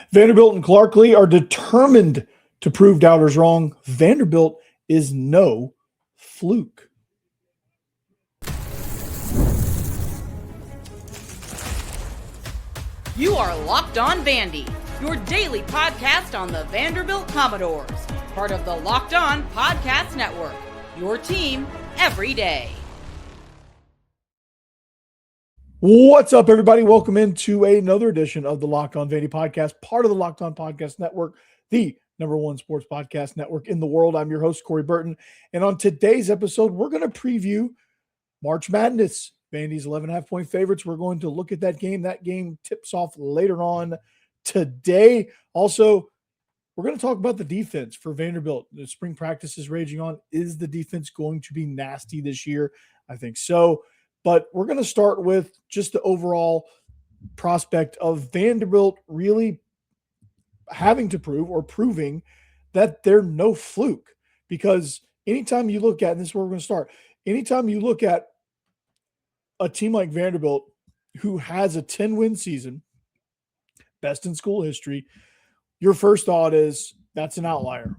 Vanderbilt and Clark Lea are determined to prove doubters wrong. Vanderbilt is no fluke. You are Locked On Vandy, your daily podcast on the Vanderbilt Commodores, part of the Locked On Podcast Network, your team every day. What's up, everybody? Welcome into another edition of the Locked On Vandy podcast, part of the Locked On Podcast Network, the number one sports podcast network in the world. I'm your host, Corey Burton, and on today's episode, we're going to preview March Madness. Vandy's 11.5 point favorites. We're going to look at that game. That game tips off later on today. Also, we're going to talk about the defense for Vanderbilt. The spring practice is raging on. Is the defense going to be nasty this year? I think so. But we're going to start with just the overall prospect of Vanderbilt really having to prove or proving that they're no fluke. Because anytime you look at, and this is where we're going to start, anytime you look at a team like Vanderbilt who has a 10-win season, best in school history, your first thought is that's an outlier.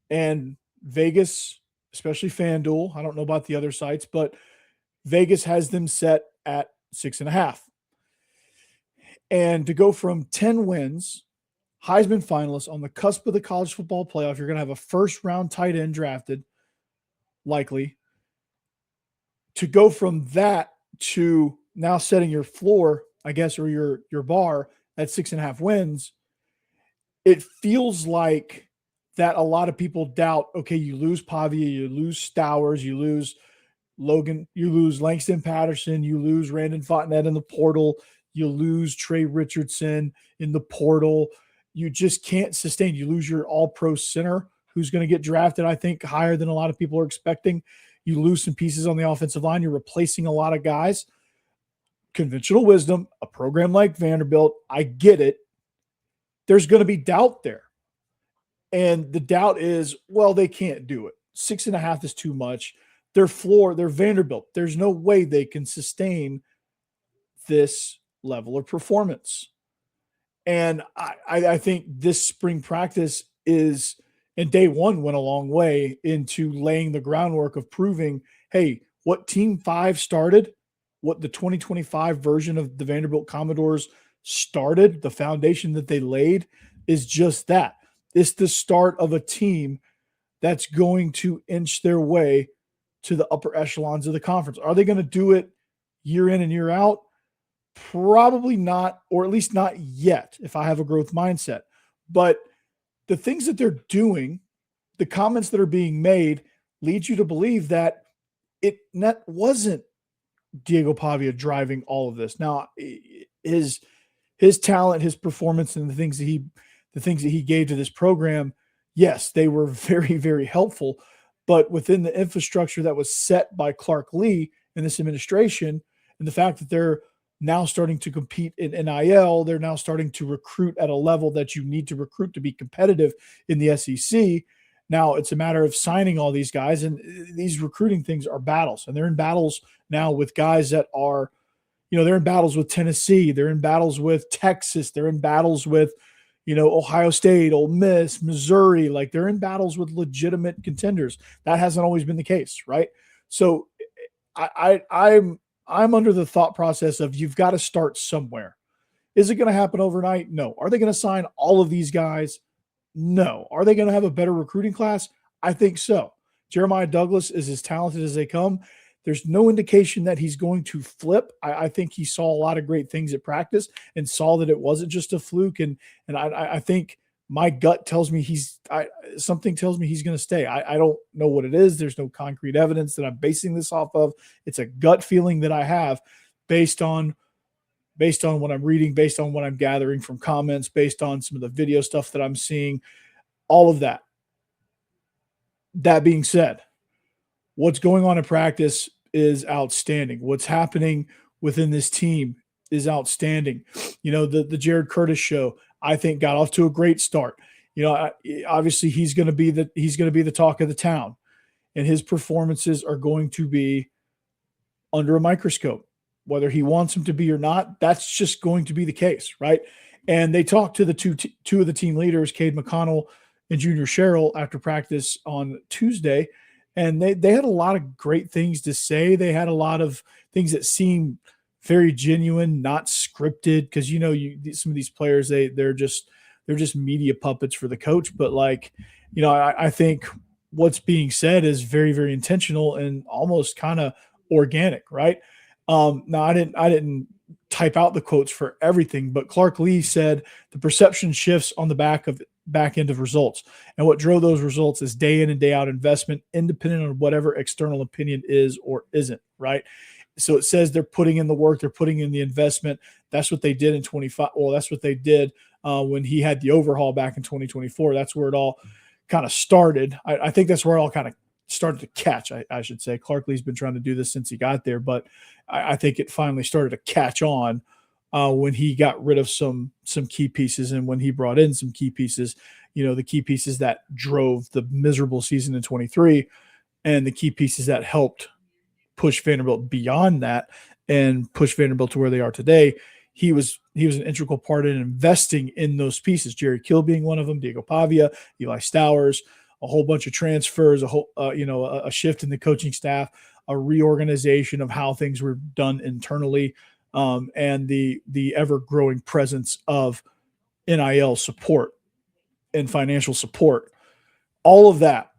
And Vegas, especially FanDuel, I don't know about the other sites, but Vegas has them set at 6.5. And to go from 10 wins, Heisman finalists on the cusp of the college football playoff, you're going to have a first-round tight end drafted, likely. To go from that to now setting your floor, I guess, or your bar at 6.5 wins, it feels like that a lot of people doubt, okay, you lose Pavia, you lose Stowers, you lose Logan, you lose Langston Patterson, you lose Randon Fontenette in the portal, you lose Trey Richardson in the portal. You just can't sustain. You lose your all-pro center who's going to get drafted, I think, higher than a lot of people are expecting. You lose some pieces on the offensive line. You're replacing a lot of guys. Conventional wisdom, a program like Vanderbilt, I get it. There's going to be doubt there. And the doubt is, well, they can't do it. 6.5 is too much. Their floor, they're Vanderbilt. There's no way they can sustain this level of performance. And I think this spring practice is, and day one went a long way into laying the groundwork of proving, hey, what Team 5 started, what the 2025 version of the Vanderbilt Commodores started, the foundation that they laid is just that. It's the start of a team that's going to inch their way to the upper echelons of the conference. Are they going to do it year in and year out? Probably not, or at least not yet, if I have a growth mindset. But the things that they're doing, the comments that are being made, lead you to believe that it wasn't Diego Pavia driving all of this. Now, his talent, his performance, and the things that he gave to this program, yes, they were very, very helpful. But within the infrastructure that was set by Clark Lea and this administration, and the fact that they're now starting to compete in NIL, they're now starting to recruit at a level that you need to recruit to be competitive in the SEC. Now it's a matter of signing all these guys, and these recruiting things are battles. And they're in battles now with guys that are, they're in battles with Tennessee, they're in battles with Texas, they're in battles with, Ohio State, Ole Miss, Missouri. Like, they're in battles with legitimate contenders. That hasn't always been the case, right? So I'm under the thought process of you've got to start somewhere. Is it going to happen overnight? No. Are they going to sign all of these guys? No. Are they going to have a better recruiting class? I think so. Jeremiah Douglas is as talented as they come. There's no indication that he's going to flip. I think he saw a lot of great things at practice and saw that it wasn't just a fluke. And I think my gut tells me something tells me he's going to stay. I don't know what it is. There's no concrete evidence that I'm basing this off of. It's a gut feeling that I have based on what I'm reading, based on what I'm gathering from comments, based on some of the video stuff that I'm seeing, all of that. That being said, what's going on in practice is outstanding. What's happening within this team is outstanding. The Jared Curtis show, I think, got off to a great start. Obviously he's going to be the talk of the town, and his performances are going to be under a microscope. Whether he wants him to be or not, that's just going to be the case, right? And they talked to the two of the team leaders, Cade McConnell and Junior Sherrill, after practice on Tuesday. And they had a lot of great things to say. They had a lot of things that seemed very genuine, not scripted. Because, some of these players, they're just media puppets for the coach. But I think what's being said is very, very intentional and almost kind of organic, right? Now I didn't type out the quotes for everything, but Clark Lea said the perception shifts on the back end of results. And what drove those results is day in and day out investment, independent of whatever external opinion is or isn't, right? So it says they're putting in the work, they're putting in the investment. That's what they did in 25. Well, that's what they did when he had the overhaul back in 2024. That's where it all kind of started. I think that's where it all kind of started to catch, I should say. Clark Lea's been trying to do this since he got there, but I think it finally started to catch on when he got rid of some key pieces and when he brought in some key pieces, the key pieces that drove the miserable season in 23 and the key pieces that helped push Vanderbilt beyond that and push Vanderbilt to where they are today. He was an integral part in investing in those pieces. Jerry Kill being one of them, Diego Pavia, Eli Stowers, a whole bunch of transfers, a shift in the coaching staff, a reorganization of how things were done internally, and the ever-growing presence of NIL support and financial support. All of that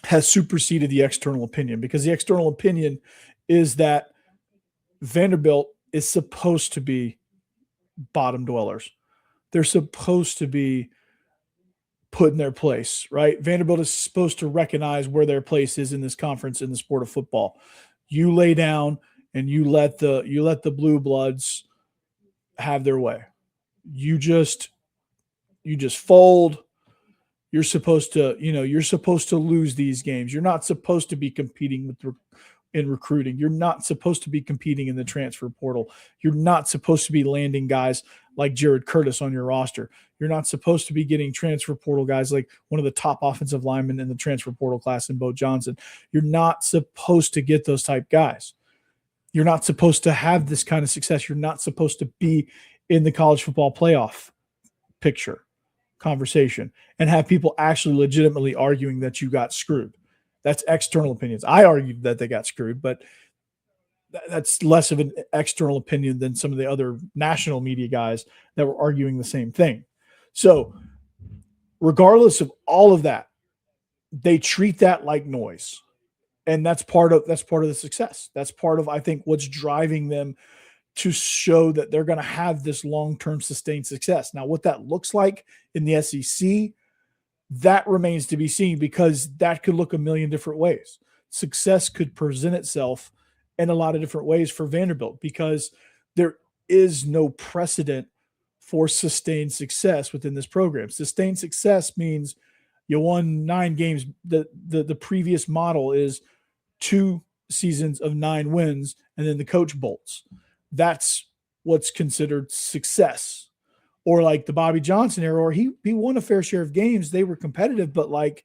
has superseded the external opinion, because the external opinion is that Vanderbilt is supposed to be bottom dwellers. They're supposed to be put in their place, right? Vanderbilt is supposed to recognize where their place is in this conference, in the sport of football. You lay down and you let the blue bloods have their way. You just fold. You're supposed to lose these games. You're not supposed to be competing in recruiting. You're not supposed to be competing in the transfer portal. You're not supposed to be landing guys like Jared Curtis on your roster. You're not supposed to be getting transfer portal guys like one of the top offensive linemen in the transfer portal class in Bo Johnson. You're not supposed to get those type guys. You're not supposed to have this kind of success. You're not supposed to be in the college football playoff picture conversation and have people actually legitimately arguing that you got screwed. That's external opinions. I argued that they got screwed, but that's less of an external opinion than some of the other national media guys that were arguing the same thing. So regardless of all of that, they treat that like noise. And that's part of the success. That's part of, I think, what's driving them to show that they're going to have this long-term sustained success. Now, what that looks like in the SEC, that remains to be seen, because that could look a million different ways. Success could present itself in a lot of different ways for Vanderbilt, because there is no precedent for sustained success within this program. Sustained success means you won 9 games. The previous model is 2 seasons of 9 wins, and then the coach bolts. That's what's considered success. Or like the Bobby Johnson era, or he won a fair share of games. They were competitive, but like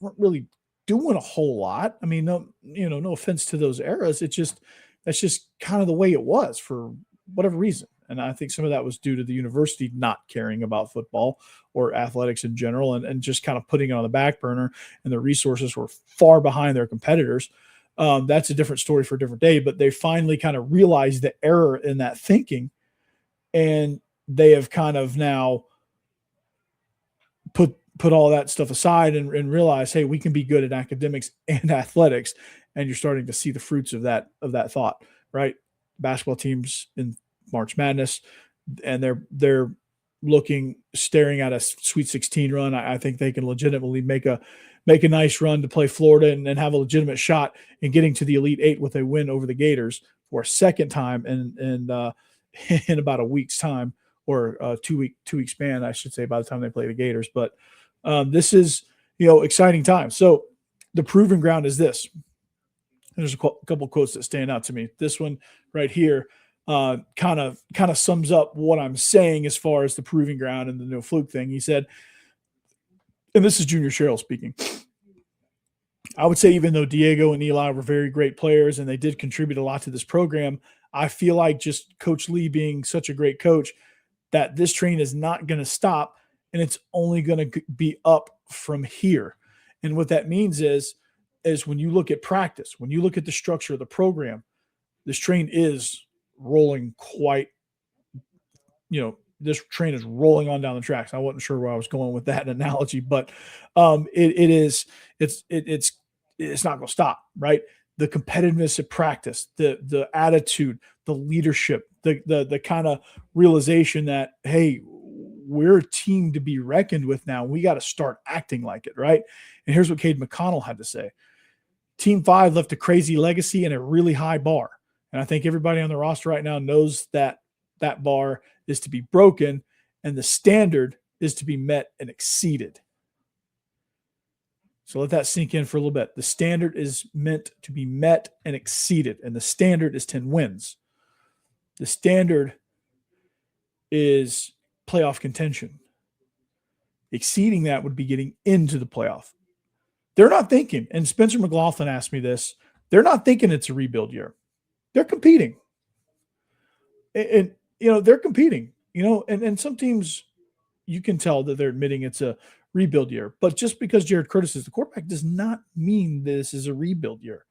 weren't really doing a whole lot. I mean, no offense to those eras. That's just kind of the way it was for whatever reason. And I think some of that was due to the university not caring about football or athletics in general, and just kind of putting it on the back burner, and the resources were far behind their competitors. That's a different story for a different day, but they finally kind of realized the error in that thinking, and they have kind of now put all that stuff aside and realize, hey, we can be good at academics and athletics. And you're starting to see the fruits of that thought, right? Basketball teams in March Madness, and they're staring at a Sweet 16 run. I think they can legitimately make a nice run to play Florida and have a legitimate shot in getting to the Elite Eight with a win over the Gators for a second time in about a week's time, or a 2 week span, I should say, by the time they play the Gators. But this is, exciting time. So the proving ground is this. There's a couple quotes that stand out to me. This one right here kind of sums up what I'm saying as far as the proving ground and the Fluke thing. He said, and this is Junior Sherrill speaking, I would say even though Diego and Eli were very great players and they did contribute a lot to this program, I feel like just Coach Lea being such a great coach, that this train is not going to stop, and it's only going to be up from here. And what that means is when you look at practice, when you look at the structure of the program, this train is rolling quite, this train is rolling on down the tracks. I wasn't sure where I was going with that analogy, but it's not going to stop, right? The competitiveness of practice, the attitude, the leadership, the kind of realization that, hey, we're a team to be reckoned with now. We got to start acting like it, right? And here's what Cade McConnell had to say. Team 5 left a crazy legacy and a really high bar. And I think everybody on the roster right now knows that that bar is to be broken and the standard is to be met and exceeded. So let that sink in for a little bit. The standard is meant to be met and exceeded, and the standard is 10 wins. The standard is playoff contention. Exceeding that would be getting into the playoff. They're not thinking, and Spencer McLaughlin asked me this, they're not thinking it's a rebuild year. They're competing. And they're competing, and some teams you can tell that they're admitting it's a rebuild year. But just because Jared Curtis is the quarterback does not mean this is a rebuild year.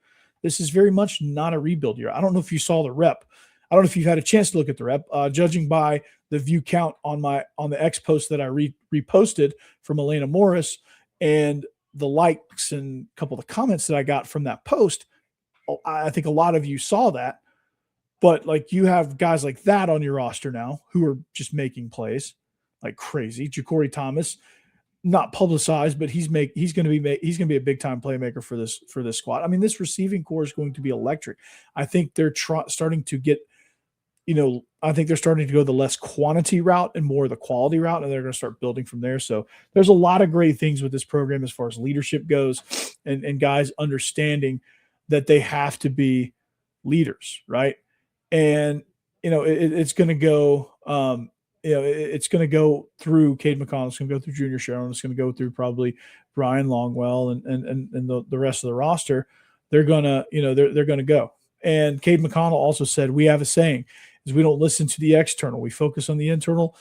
This is very much not a rebuild year. I don't know if you saw the rep. I don't know if you've had a chance to look at the rep. Judging by the view count on the X post that I reposted from Elena Morris and the likes and a couple of the comments that I got from that post, I think a lot of you saw that. But like you have guys like that on your roster now who are just making plays like crazy. Ja'Cory Thomas, not publicized, but he's going to be a big time playmaker for this squad. I mean, this receiving core is going to be electric. I think they're starting to get, I think they're starting to go the less quantity route and more the quality route, and they're going to start building from there. So there's a lot of great things with this program as far as leadership goes, and guys understanding that they have to be leaders, right? And it's going to go. It's going to go through Cade McConnell. It's going to go through Junior Sherrill. It's going to go through probably Brian Longwell and the rest of the roster. They're gonna they're going to go. And Cade McConnell also said, we have a saying is we don't listen to the external. We focus on the internal.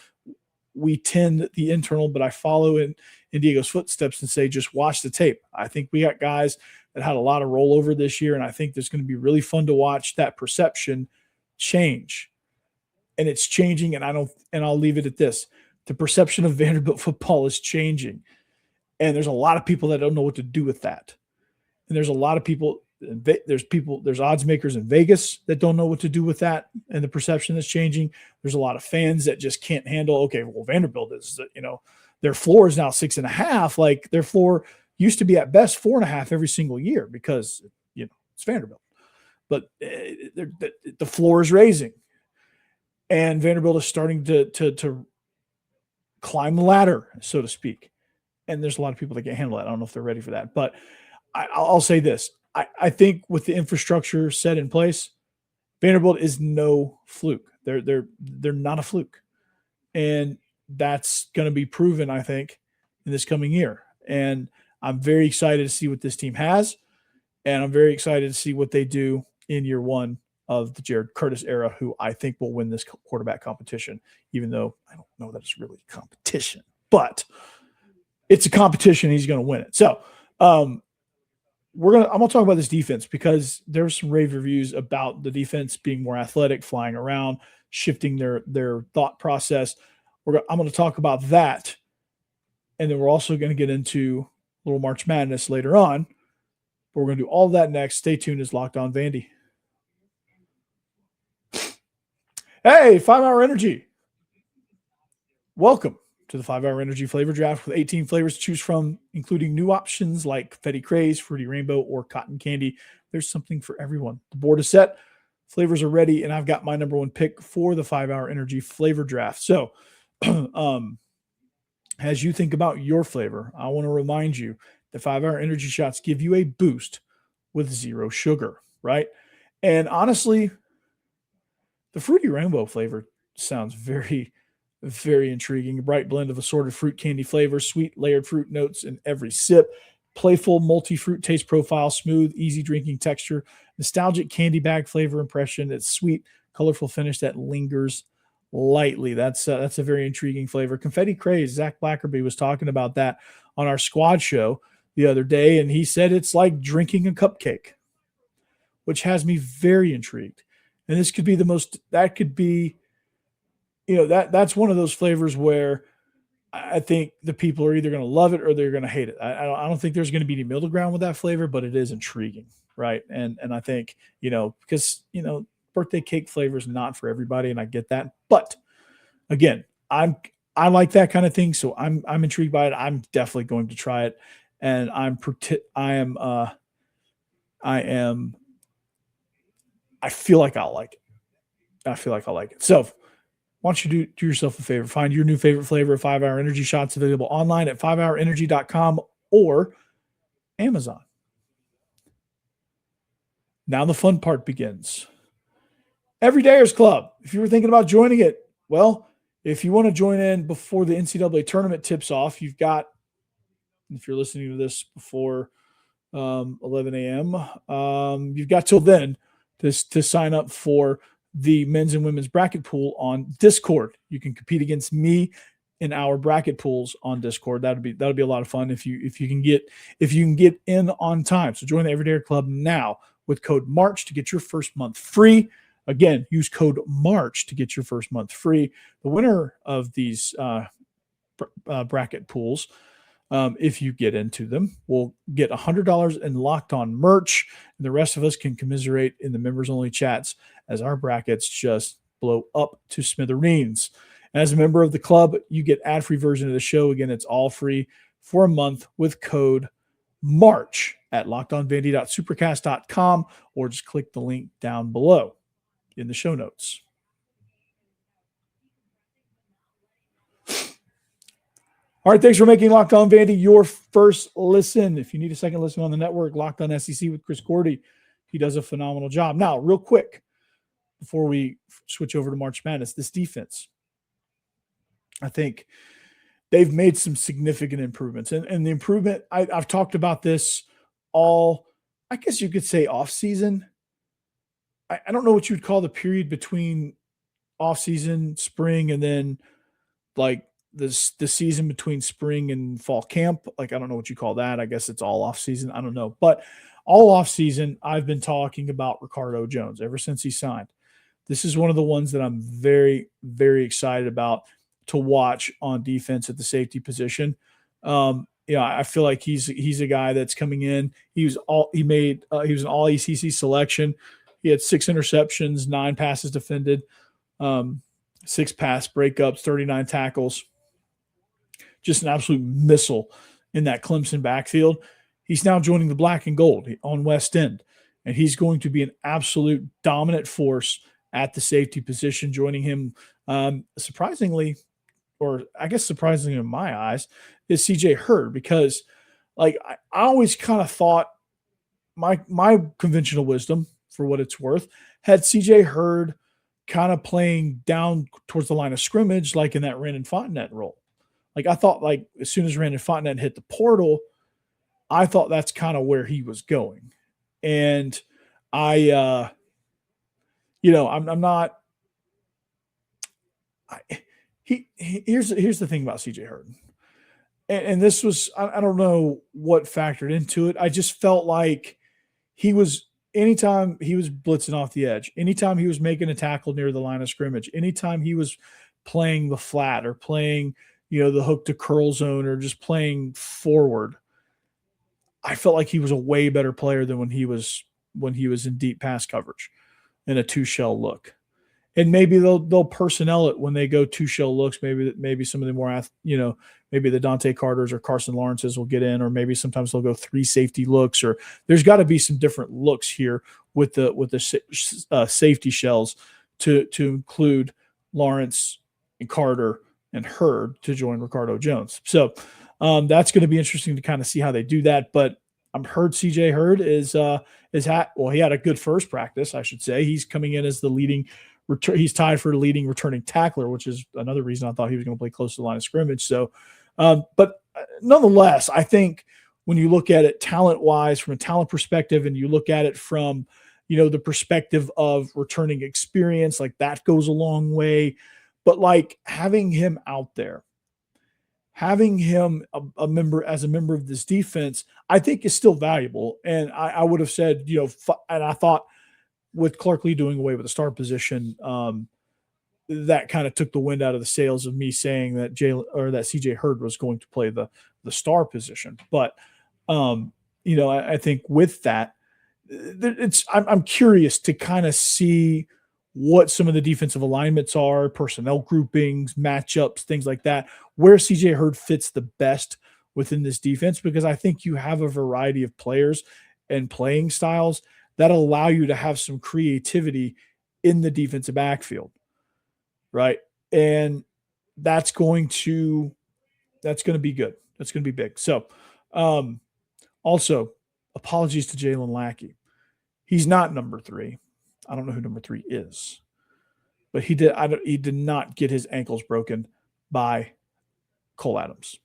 We tend the internal, but I follow in Diego's footsteps and say, just watch the tape. I think we got guys that had a lot of rollover this year, and I think there's going to be really fun to watch that perception change. And it's changing, and I'll leave it at this. The perception of Vanderbilt football is changing. And there's a lot of people that don't know what to do with that. And there's a lot of people, there's odds makers in Vegas that don't know what to do with that and the perception that's changing. There's a lot of fans that just can't handle, okay, well, Vanderbilt is, their floor is now 6.5. Like their floor used to be at best 4.5 every single year because, it's Vanderbilt. But the floor is raising. And Vanderbilt is starting to climb the ladder, so to speak. And there's a lot of people that can't handle that. I don't know if they're ready for that. But I'll say this. I think with the infrastructure set in place, Vanderbilt is no fluke. They're not a fluke. And that's going to be proven, I think, in this coming year. And I'm very excited to see what this team has. And I'm very excited to see what they do in year one of the Jared Curtis era, who I think will win this quarterback competition, even though I don't know that it's really a competition, but it's a competition. He's going to win it. So I'm going to talk about this defense because there's some rave reviews about the defense being more athletic, flying around, shifting their thought process. I'm going to talk about that. And then we're also going to get into a little March Madness later on, but we're going to do all of that next. Stay tuned. It's Locked On Vandy. Hey, 5 Hour Energy. Welcome to the 5 Hour Energy Flavor Draft with 18 flavors to choose from, including new options like Fetty Craze, Fruity Rainbow, or Cotton Candy. There's something for everyone. The board is set. Flavors are ready, and I've got my number one pick for the 5 Hour Energy Flavor Draft. So as you think about your flavor, I want to remind you that 5 Hour Energy shots give you a boost with 0 sugar, right? And honestly, the Fruity Rainbow flavor sounds very, very intriguing. A bright blend of assorted fruit candy flavors, sweet layered fruit notes in every sip, playful multi-fruit taste profile, smooth, easy drinking texture, nostalgic candy bag flavor impression. It's sweet, colorful finish that lingers lightly. That's a very intriguing flavor. Confetti Craze, Zach Blackerby was talking about that on our squad show the other day, and he said it's like drinking a cupcake, which has me very intrigued. And this could be that's one of those flavors where I think the people are either going to love it or they're going to hate it. I don't think there's going to be any middle ground with that flavor, but it is intriguing, right? And I think, because, birthday cake flavor is not for everybody, and I get that. But again, I like that kind of thing, so I'm intrigued by it. I'm definitely going to try it, and I feel like I'll like it. So why don't you do yourself a favor? Find your new favorite flavor of 5 Hour Energy Shots, available online at 5hourenergy.com or Amazon. Now the fun part begins. Everydayers Club. If you were thinking about joining it, well, if you want to join in before the NCAA tournament tips off, you've got, if you're listening to this before 11 a.m., you've got till then to sign up for the men's and women's bracket pool on Discord. You can compete against me in our bracket pools on Discord. That'll be a lot of fun if you can get in on time. So join the Everyday Club now with code MARCH to get your first month free. Again, use code MARCH to get your first month free. The winner of these bracket pools, if you get into them, will get $100 in Locked On merch, and the rest of us can commiserate in the members-only chats as our brackets just blow up to smithereens. As a member of the club, you get ad-free version of the show. Again, it's all free for a month with code MARCH at lockedonvandy.supercast.com, or just click the link down below in the show notes. All right, thanks for making Locked On Vandy your first listen. If you need a second listen on the network, Locked On SEC with Chris Gordy, he does a phenomenal job. Now, real quick, before we switch over to March Madness, this defense, I think they've made some significant improvements. And the improvement, I've talked about this all, I guess you could say, off-season. I don't know what you'd call the period between off-season, spring, and then like the season between spring and fall camp. Like, I don't know what you call that. I guess it's all off-season. I don't know. But all off-season, I've been talking about Ricardo Jones ever since he signed. This is one of the ones that I'm very, very excited about to watch on defense at the safety position. I feel like he's a guy that's coming in. He was an all ACC selection. He had 6 interceptions, 9 passes defended, 6 pass breakups, 39 tackles. Just an absolute missile in that Clemson backfield. He's now joining the black and gold on West End, and he's going to be an absolute dominant force at the safety position. Joining him, surprisingly in my eyes, is CJ Hurd, because like I always kind of thought my conventional wisdom, for what it's worth, had CJ Hurd kind of playing down towards the line of scrimmage, like in that Randon Fontenette role. Like I thought, like as soon as Randon Fontenette hit the portal, I thought that's kind of where he was going. And I'm not. Here's the thing about CJ Hurd, and this was, I don't know what factored into it. I just felt like anytime he was blitzing off the edge, anytime he was making a tackle near the line of scrimmage, anytime he was playing the flat or playing, the hook to curl zone or just playing forward, I felt like he was a way better player than when he was in deep pass coverage in a 2-shell look. And maybe they'll personnel it when they go 2-shell looks. Maybe some of the more, maybe the Dante Carters or Carson Lawrences will get in, or maybe sometimes they'll go 3 safety looks, or there's got to be some different looks here with the safety shells to include Lawrence and Carter and Hurd to join Ricardo Jones. So that's going to be interesting to kind of see how they do that. But I'm heard CJ Hurd he had a good first practice, I should say. He's coming in as the leading. He's tied for the leading returning tackler, which is another reason I thought he was going to play close to the line of scrimmage. So, but nonetheless, I think when you look at it talent-wise, from a talent perspective, and you look at it from, the perspective of returning experience, like that goes a long way. But like having him out there, having him a member of this defense, I think is still valuable. And I would have said, and I thought with Clark Lea doing away with the star position, that kind of took the wind out of the sails of me saying that CJ Hurd was going to play the star position. But I think with that, I'm curious to kind of see what some of the defensive alignments are, personnel groupings, matchups, things like that, where CJ Hurd fits the best within this defense, because I think you have a variety of players and playing styles that allow you to have some creativity in the defensive backfield, right? And that's going to be good. That's going to be big. So also, apologies to Jalen Lackey. He's not number 3. I don't know who number 3 is, but he did not get his ankles broken by Cole Adams.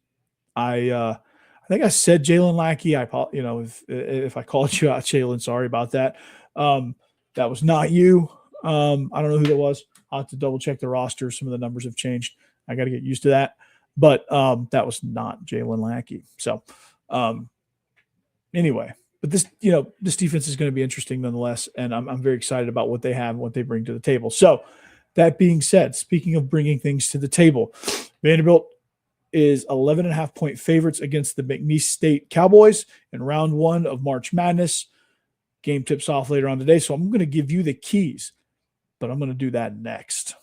I think I said Jalen Lackey. If I called you out, Jalen, sorry about that. That was not you. I don't know who that was. I'll have to double check the roster. Some of the numbers have changed. I got to get used to that. But that was not Jalen Lackey. So anyway, but this defense is going to be interesting nonetheless, and I'm very excited about what they have and what they bring to the table. So that being said, speaking of bringing things to the table, Vanderbilt is 11.5-point favorites against the McNeese State Cowboys in round 1 of March Madness. Game tips off later on today, so I'm going to give you the keys, but I'm going to do that next.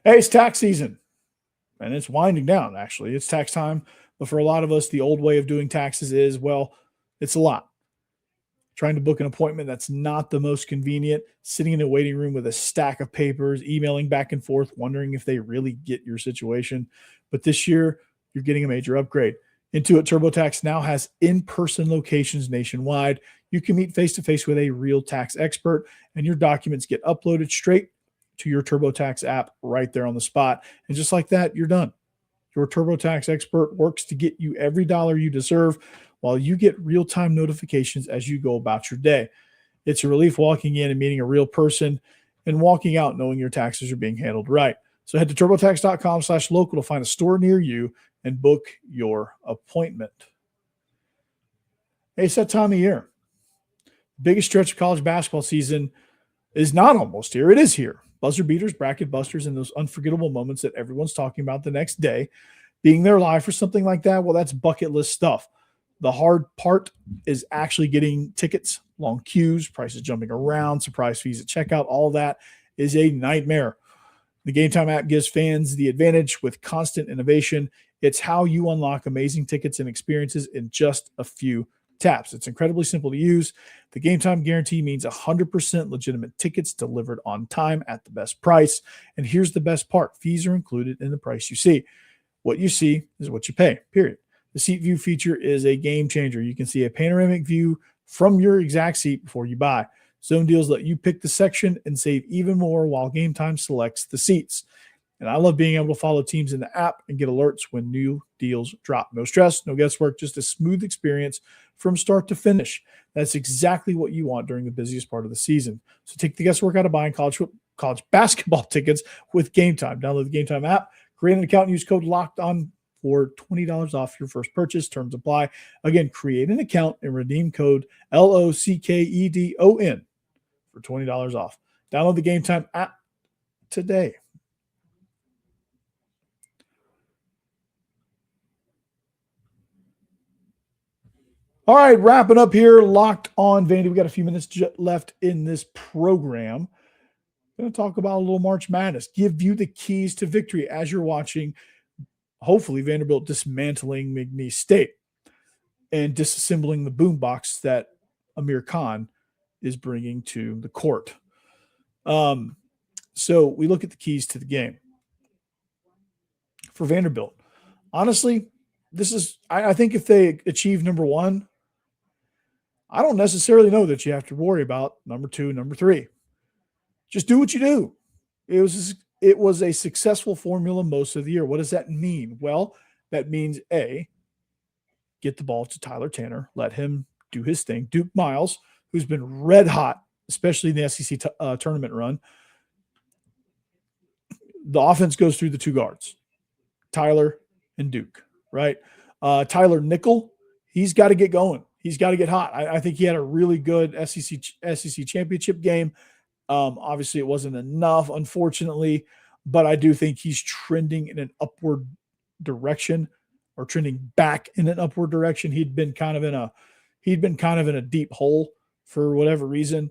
Hey, it's tax season, and it's winding down, actually. It's tax time, but for a lot of us, the old way of doing taxes is, well, it's a lot. Trying to book an appointment that's not the most convenient, sitting in a waiting room with a stack of papers, emailing back and forth, wondering if they really get your situation. But this year, you're getting a major upgrade. Intuit TurboTax now has in-person locations nationwide. You can meet face-to-face with a real tax expert, and your documents get uploaded straight to your TurboTax app right there on the spot. And just like that, you're done. Your TurboTax expert works to get you every dollar you deserve, while you get real-time notifications as you go about your day. It's a relief walking in and meeting a real person and walking out knowing your taxes are being handled right. So head to turbotax.com/local to find a store near you and book your appointment. Hey, it's that time of year. The biggest stretch of college basketball season is not almost here. It is here. Buzzer beaters, bracket busters, and those unforgettable moments that everyone's talking about the next day. Being there live for something like that, well, that's bucket list stuff. The hard part is actually getting tickets, long queues, prices jumping around, surprise fees at checkout. All that is a nightmare. The Game Time app gives fans the advantage with constant innovation. It's how you unlock amazing tickets and experiences in just a few taps. It's incredibly simple to use. The Game Time guarantee means 100% legitimate tickets delivered on time at the best price. And here's the best part. Fees are included in the price you see. What you see is what you pay, period. The seat view feature is a game changer. You can see a panoramic view from your exact seat before you buy. Zone deals let you pick the section and save even more while Game Time selects the seats. And I love being able to follow teams in the app and get alerts when new deals drop. No stress, no guesswork, just a smooth experience from start to finish. That's exactly what you want during the busiest part of the season. So take the guesswork out of buying college basketball tickets with Game Time. Download the Game Time app, create an account, and use code LOCKEDON for $20 off your first purchase. Terms apply. Again, create an account and redeem code LOCKEDON for $20 off. Download the Game Time app today. All right, wrapping up here, Locked on Vandy. We got a few minutes left in this program. Going to talk about a little March Madness. Give you the keys to victory as you're watching, hopefully, Vanderbilt dismantling McNeese State and disassembling the boombox that Amir Khan is bringing to the court. So we look at the keys to the game. For Vanderbilt, honestly, this is, I think if they achieve number 1, I don't necessarily know that you have to worry about number 2, number 3. Just do what you do. It was a successful formula most of the year. What does that mean? Well, that means A, get the ball to Tyler Tanner, let him do his thing. Duke Miles, who's been red hot especially in the SEC tournament run. The offense goes through the two guards, Tyler and Duke, right? Tyler nickel, he's got to get going. He's got to get hot. I think he had a really good SEC championship game. Obviously, it wasn't enough, unfortunately, but I do think he's trending in an upward direction, or trending back in an upward direction. He'd been kind of in a deep hole for whatever reason,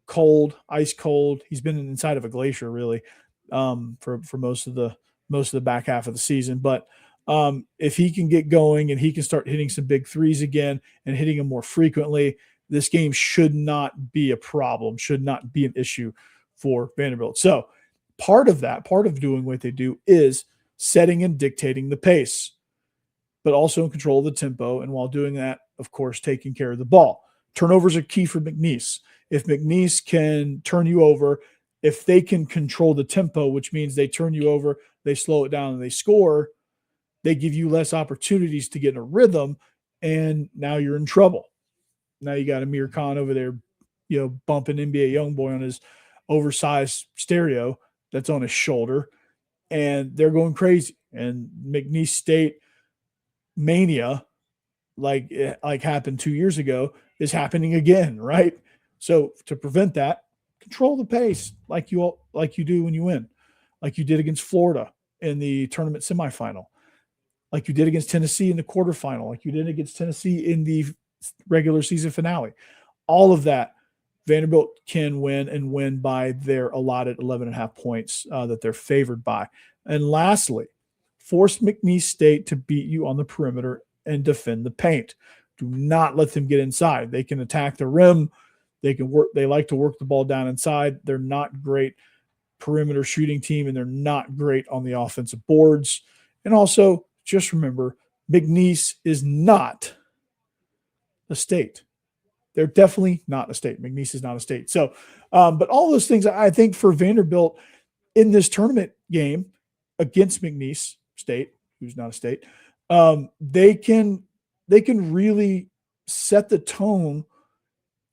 cold, ice cold. He's been inside of a glacier really for most of the back half of the season. But if he can get going and he can start hitting some big threes again and hitting them more frequently, this game should not be a problem, should not be an issue for Vanderbilt. So part of doing what they do is setting and dictating the pace, but also in control of the tempo. And while doing that, of course, taking care of the ball. Turnovers are key for McNeese. If McNeese can turn you over, if they can control the tempo, which means they turn you over, they slow it down, and they score, they give you less opportunities to get in a rhythm, and now you're in trouble. Now you got Amir Khan over there, bumping NBA YoungBoy on his oversized stereo that's on his shoulder, and they're going crazy. And McNeese State mania, like happened 2 years ago, is happening again, right? So to prevent that, control the pace like you do when you win, like you did against Florida in the tournament semifinal, like you did against Tennessee in the quarterfinal, like you did against Tennessee in the regular season finale. All of that, Vanderbilt can win, and win by their allotted 11.5 points that they're favored by. And lastly, force McNeese State to beat you on the perimeter and defend the paint. Do not let them get inside. They can attack the rim. They like to work the ball down inside. They're not great perimeter shooting team, and they're not great on the offensive boards. And also, just remember, McNeese is not a state. They're definitely not a state. McNeese is not a state. So, but all those things, I think for Vanderbilt in this tournament game against McNeese State, who's not a state, they can really set the tone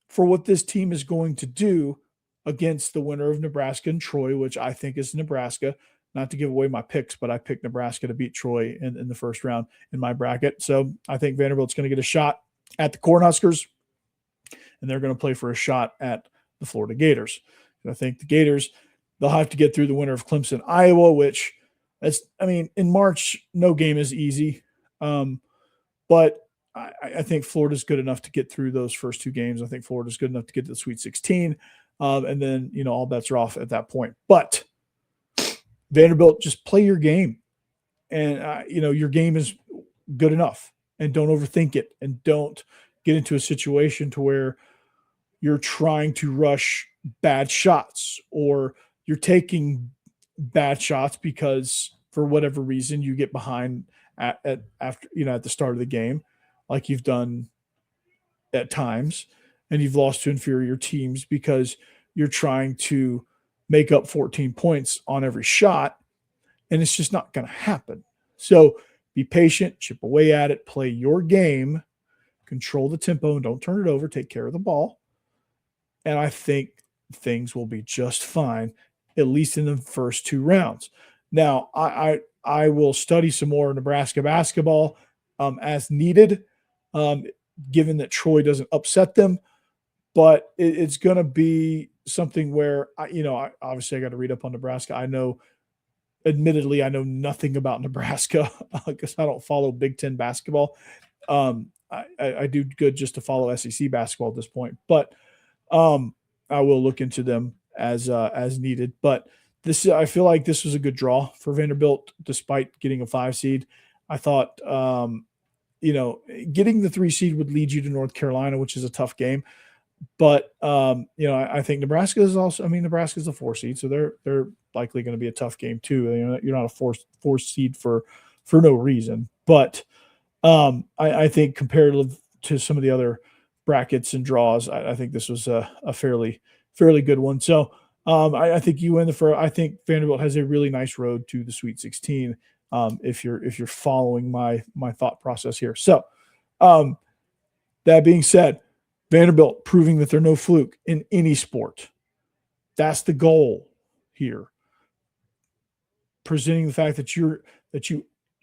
for what this team is going to do against the winner of Nebraska and Troy, which I think is Nebraska. Not to give away my picks, but I picked Nebraska to beat Troy in the first round in my bracket. So I think Vanderbilt's going to get a shot at the Cornhuskers, and they're going to play for a shot at the Florida Gators. And I think the Gators, they'll have to get through the winner of Clemson, Iowa, which in March, no game is easy. But I think Florida's good enough to get through those first two games. I think Florida's good enough to get to the Sweet 16. And then, all bets are off at that point. But Vanderbilt, just play your game. And, your game is good enough. And don't overthink it. And don't get into a situation to where you're trying to rush bad shots, or you're taking bad shots because for whatever reason you get behind at the start of the game, like you've done at times, and you've lost to inferior teams because you're trying to make up 14 points on every shot, and it's just not going to happen. So be patient, chip away at it, play your game, control the tempo, and don't turn it over, take care of the ball. And I think things will be just fine, at least in the first two rounds. Now, I will study some more Nebraska basketball as needed, given that Troy doesn't upset them. But it's going to be something where, obviously I got to read up on Nebraska. Admittedly, I know nothing about Nebraska because I don't follow Big Ten basketball. I do good just to follow SEC basketball at this point. But I will look into them as needed. But I feel like this was a good draw for Vanderbilt, despite getting a 5 seed. I thought, getting the 3 seed would lead you to North Carolina, which is a tough game. But I think Nebraska is also. Nebraska is a 4 seed, so they're likely going to be a tough game too. You're not a 4 seed for no reason. But I think comparative to some of the other brackets and draws, I think this was a fairly good one. So I think you win I think Vanderbilt has a really nice road to the Sweet 16 if you're following my thought process here. So that being said, Vanderbilt proving that they're no fluke in any sport. That's the goal here. Presenting the fact that you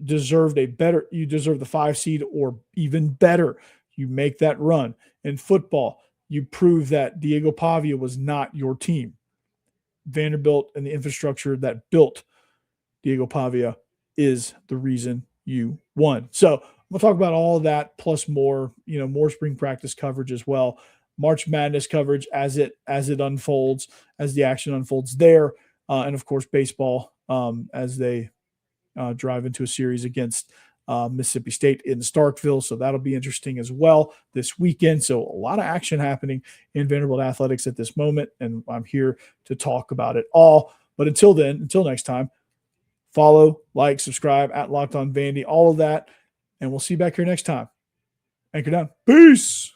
deserve the 5 seed or even better. You make that run. In football, you prove that Diego Pavia was not your team. Vanderbilt and the infrastructure that built Diego Pavia is the reason you won. So we'll talk about all of that plus more, more spring practice coverage as well. March Madness coverage as it unfolds, as the action unfolds there. And of course, baseball as they drive into a series against Mississippi State in Starkville. So that'll be interesting as well this weekend. So a lot of action happening in Vanderbilt athletics at this moment. And I'm here to talk about it all. But until next time, follow, like, subscribe at Locked On Vandy, all of that. And we'll see you back here next time. Anchor down. Peace.